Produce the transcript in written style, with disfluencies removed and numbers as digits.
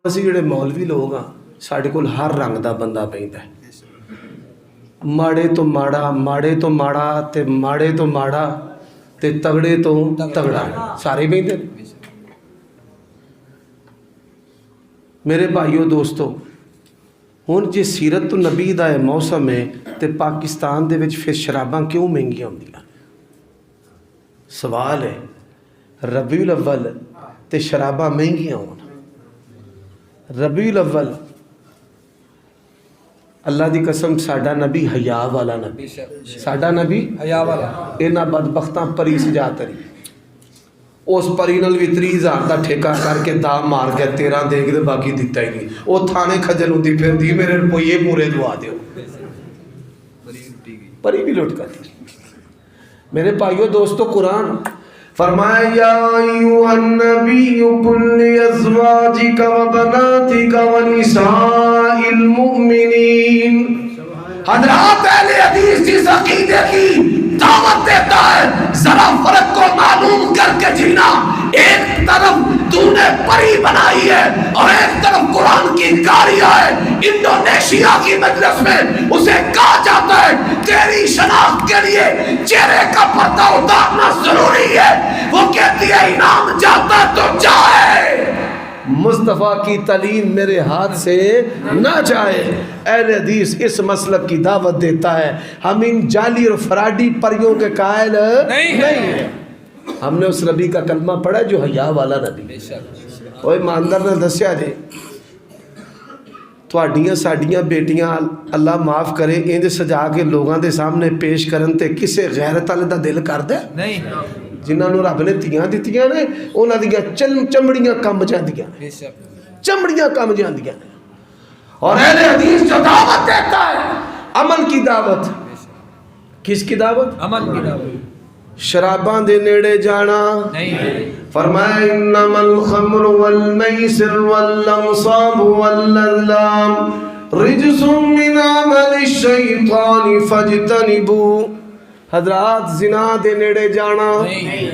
ਅਸੀਂ ਜਿਹੜੇ मौलवी लोग हाँ साढ़े कोल हर रंग का बंदा पैंदा है, माड़े तो माड़ा, माड़े तो माड़ा ते माड़े तो माड़ा ते तगड़े तो तगड़ा, सारे पैंदे। मेरे भाइयों दोस्तों, हुण जे सीरत तो नबी दा मौसम है तो पाकिस्तान दे विच फिर शराबां क्यों महंगियां होंदियां? सवाल है, रबीउल अव्वल ते शराबां महंगियां होण। रबीउल अव्वल अल्लाह दी कसम साडा नबी हया वाला नबी, साडा नबी हया वाला। इन्हां बदबख्तां परी सजा तरी उस परी नाल भी 30,000 का ठेका करके दाम मार के 13 दे के बाकी दिता ही नहीं। वो थाने खजल होती फिरदी मेरे रुपये पूरे दवा दो, परी भी लुट कर दी। मेरे भाइयों दोस्तों, कुरान फरमाया या अय्युहन नबिय्यु कुल लिअज़वाजिका व बनातिका व निसाइल मुमिनीन। हज़रात अहले हदीस जिस अकीदे की दावत देता है, जरा फर्क को मालूम करके जीना। एक तरफ तूने परी बनाई है और एक तरफ कुरान की कारिया है। इंडोनेशिया की मजलिस में उसे कहा जाता है तेरी शनाख्त के लिए चेहरे का पर्दा उतारना जरूरी है। वो कहती है इनाम जाता तो जाए, मुस्तफ़ा की तालीम मेरे हाथ से ना जाए। अहले हदीस इस मसलक की दावत देता है। हम इन जाली और फराडी परियों के कायल नहीं है। हमने उस नबी का कलमा पढ़ा जो हया वाला नबी। ओए ईमानदार ने दस्या जे तुहाडियां साडियां बेटियां अल्लाह माफ़ करे इंज सजा के लोगों के सामने पेश करन ते किसे गैरत वाले दा दिल करदा नहीं। जिन्होंने रब ने धीयां दित्तियां ने उन्हां दियां चमड़ियां कम जांदियां, चमड़ियां कम जांदियां। और अहले हदीस जो दावत देता है अमन की दावत, किसकी दावत? अमन की दावत। शराबां दे नेड़े जाना नहीं। फरमाया इन्नमल खम्रु वल मैसिर वल अंसाब वल अज़लाम रिजसुम मिन अमलि शैतान फज्तनिबू। हजरात जिना दे नेड़े जाना नहीं।